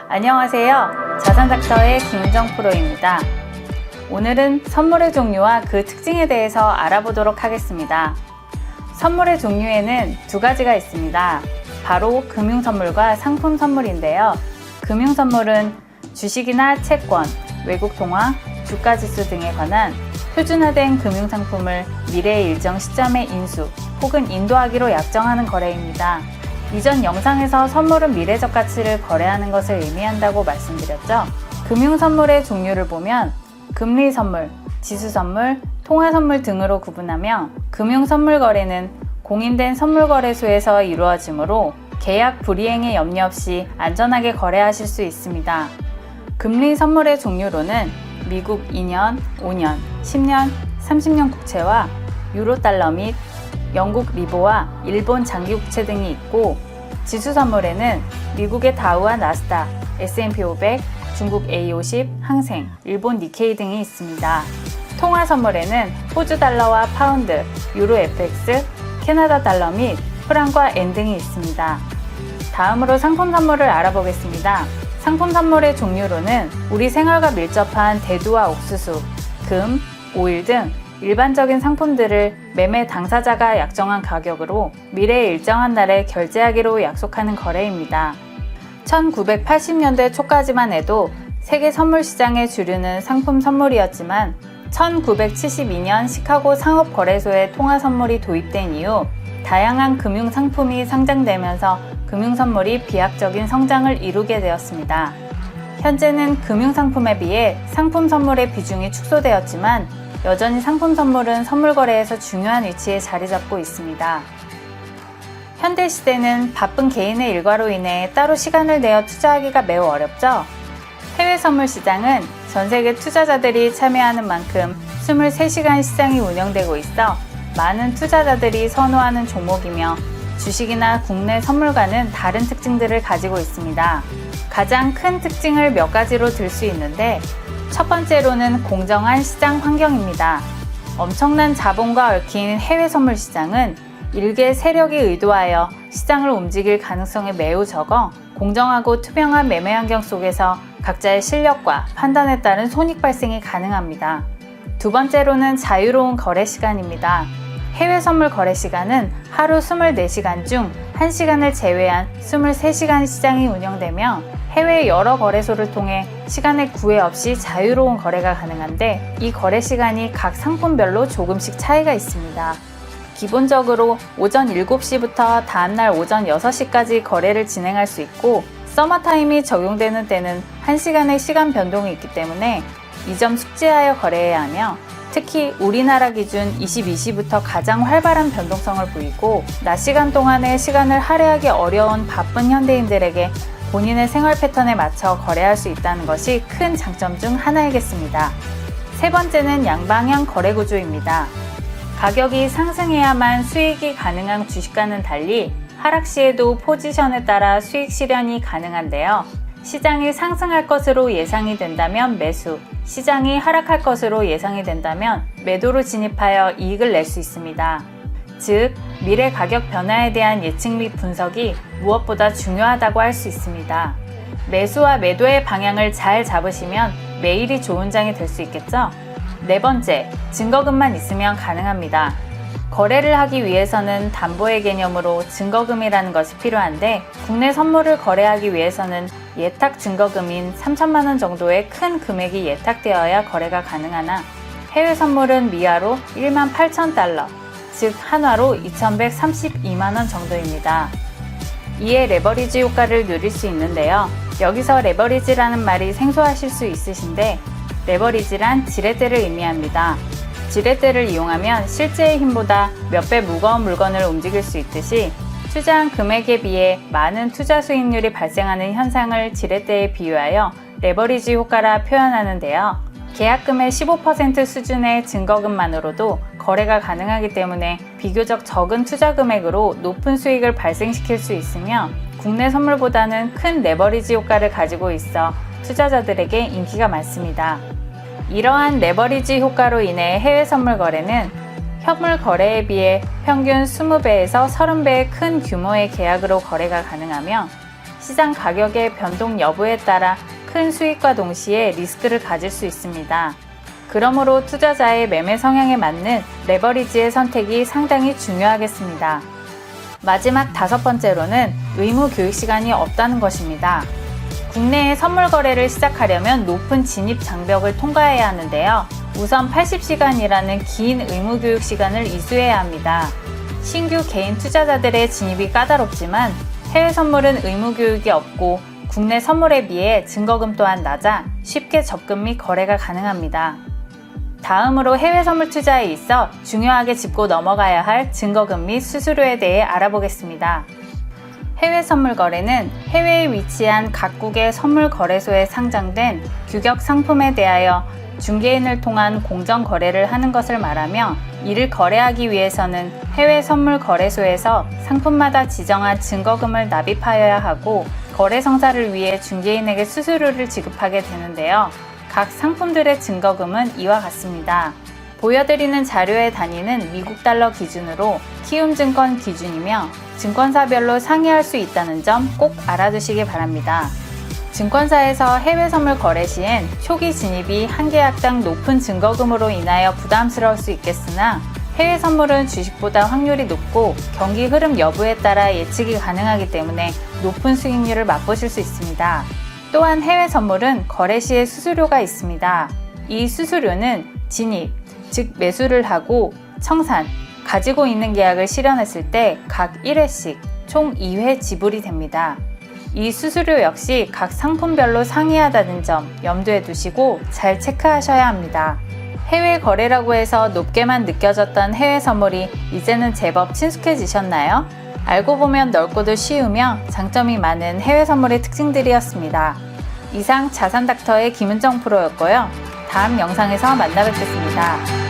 안녕하세요. 자산닥터의 김은정 프로입니다. 오늘은 선물의 종류와 그 특징에 대해서 알아보도록 하겠습니다. 선물의 종류에는 두 가지가 있습니다. 바로 금융선물과 상품선물인데요. 금융선물은 주식이나 채권, 외국통화, 주가지수 등에 관한 표준화된 금융상품을 미래의 일정 시점에 인수 혹은 인도하기로 약정하는 거래입니다. 이전 영상에서 선물은 미래적 가치를 거래하는 것을 의미한다고 말씀드렸죠. 금융선물의 종류를 보면 금리선물, 지수선물, 통화선물 등으로 구분하며 금융선물 거래는 공인된 선물거래소에서 이루어지므로 계약 불이행의 염려 없이 안전하게 거래하실 수 있습니다. 금리선물의 종류로는 미국 2년, 5년, 10년, 30년 국채와 유로달러 및 영국 리보와 일본 장기국채 등이 있고, 지수선물에는 미국의 다우와 나스닥, S&P 500, 중국 A50, 항생, 일본 니케이 등이 있습니다. 통화선물에는 호주 달러와 파운드, 유로 FX, 캐나다 달러 및 프랑과 엔 등이 있습니다. 다음으로 상품 선물을 알아보겠습니다. 상품 선물의 종류로는 우리 생활과 밀접한 대두와 옥수수, 금, 오일 등 일반적인 상품들을 매매 당사자가 약정한 가격으로 미래의 일정한 날에 결제하기로 약속하는 거래입니다. 1980년대 초까지만 해도 세계 선물 시장의 주류는 상품 선물이었지만 1972년 시카고 상업거래소에 통화선물이 도입된 이후 다양한 금융상품이 상장되면서 금융선물이 비약적인 성장을 이루게 되었습니다. 현재는 금융상품에 비해 상품 선물의 비중이 축소되었지만 여전히 상품 선물은 선물 거래에서 중요한 위치에 자리 잡고 있습니다. 현대 시대는 바쁜 개인의 일과로 인해 따로 시간을 내어 투자하기가 매우 어렵죠. 해외 선물 시장은 전 세계 투자자들이 참여하는 만큼 23시간 시장이 운영되고 있어 많은 투자자들이 선호하는 종목이며 주식이나 국내 선물과는 다른 특징들을 가지고 있습니다. 가장 큰 특징을 몇 가지로 들 수 있는데, 첫 번째로는 공정한 시장 환경입니다. 엄청난 자본과 얽힌 해외 선물 시장은 일개 세력이 의도하여 시장을 움직일 가능성이 매우 적어 공정하고 투명한 매매 환경 속에서 각자의 실력과 판단에 따른 손익 발생이 가능합니다. 두 번째로는 자유로운 거래 시간입니다. 해외 선물 거래 시간은 하루 24시간 중 1시간을 제외한 23시간 시장이 운영되며 해외 여러 거래소를 통해 시간의 구애 없이 자유로운 거래가 가능한데, 이 거래 시간이 각 상품별로 조금씩 차이가 있습니다. 기본적으로 오전 7시부터 다음날 오전 6시까지 거래를 진행할 수 있고, 서머타임이 적용되는 때는 1시간의 시간 변동이 있기 때문에 이 점 숙지하여 거래해야 하며, 특히 우리나라 기준 22시부터 가장 활발한 변동성을 보이고, 낮 시간 동안의 시간을 할애하기 어려운 바쁜 현대인들에게 본인의 생활 패턴에 맞춰 거래할 수 있다는 것이 큰 장점 중 하나이겠습니다. 세 번째는 양방향 거래 구조입니다. 가격이 상승해야만 수익이 가능한 주식과는 달리 하락 시에도 포지션에 따라 수익 실현이 가능한데요. 시장이 상승할 것으로 예상이 된다면 매수, 시장이 하락할 것으로 예상이 된다면 매도로 진입하여 이익을 낼 수 있습니다. 즉, 미래 가격 변화에 대한 예측 및 분석이 무엇보다 중요하다고 할 수 있습니다. 매수와 매도의 방향을 잘 잡으시면 매일이 좋은 장이 될 수 있겠죠? 네 번째, 증거금만 있으면 가능합니다. 거래를 하기 위해서는 담보의 개념으로 증거금이라는 것이 필요한데, 국내 선물을 거래하기 위해서는 예탁 증거금인 3천만 원 정도의 큰 금액이 예탁되어야 거래가 가능하나, 해외 선물은 미화로 18,000달러, 즉 한화로 2,132만 원 정도입니다. 이에 레버리지 효과를 누릴 수 있는데요. 여기서 레버리지라는 말이 생소하실 수 있으신데, 레버리지란 지렛대를 의미합니다. 지렛대를 이용하면 실제의 힘보다 몇 배 무거운 물건을 움직일 수 있듯이, 투자한 금액에 비해 많은 투자 수익률이 발생하는 현상을 지렛대에 비유하여 레버리지 효과라 표현하는데요. 계약금의 15% 수준의 증거금만으로도 거래가 가능하기 때문에 비교적 적은 투자 금액으로 높은 수익을 발생시킬 수 있으며, 국내 선물보다는 큰 레버리지 효과를 가지고 있어 투자자들에게 인기가 많습니다. 이러한 레버리지 효과로 인해 해외 선물 거래는 현물 거래에 비해 평균 20배에서 30배의 큰 규모의 계약으로 거래가 가능하며, 시장 가격의 변동 여부에 따라 큰 수익과 동시에 리스크를 가질 수 있습니다. 그러므로 투자자의 매매 성향에 맞는 레버리지의 선택이 상당히 중요하겠습니다. 마지막 5번째로는 의무 교육 시간이 없다는 것입니다. 국내에 선물 거래를 시작하려면 높은 진입 장벽을 통과해야 하는데요. 우선 80시간이라는 긴 의무 교육 시간을 이수해야 합니다. 신규 개인 투자자들의 진입이 까다롭지만 해외 선물은 의무 교육이 없고 국내 선물에 비해 증거금 또한 낮아 쉽게 접근 및 거래가 가능합니다. 다음으로 해외 선물 투자에 있어 중요하게 짚고 넘어가야 할 증거금 및 수수료에 대해 알아보겠습니다. 해외 선물 거래는 해외에 위치한 각국의 선물 거래소에 상장된 규격 상품에 대하여 중개인을 통한 공정 거래를 하는 것을 말하며, 이를 거래하기 위해서는 해외 선물 거래소에서 상품마다 지정한 증거금을 납입하여야 하고 거래 성사를 위해 중개인에게 수수료를 지급하게 되는데요. 각 상품들의 증거금은 이와 같습니다. 보여드리는 자료의 단위는 미국 달러 기준으로 키움증권 기준이며 증권사별로 상이할 수 있다는 점 꼭 알아두시기 바랍니다. 증권사에서 해외 선물 거래 시엔 초기 진입이 한 계약당 높은 증거금으로 인하여 부담스러울 수 있겠으나, 해외 선물은 주식보다 확률이 높고 경기 흐름 여부에 따라 예측이 가능하기 때문에 높은 수익률을 맛보실 수 있습니다. 또한 해외 선물은 거래 시에 수수료가 있습니다. 이 수수료는 진입, 즉 매수를 하고 청산, 가지고 있는 계약을 실현했을 때 각 1회씩 총 2회 지불이 됩니다. 이 수수료 역시 각 상품별로 상이하다는 점 염두에 두시고 잘 체크하셔야 합니다. 해외 거래라고 해서 높게만 느껴졌던 해외 선물이 이제는 제법 친숙해지셨나요? 알고 보면 넓고도 쉬우며 장점이 많은 해외 선물의 특징들이었습니다. 이상 자산닥터의 김은정 프로였고요. 다음 영상에서 만나 뵙겠습니다.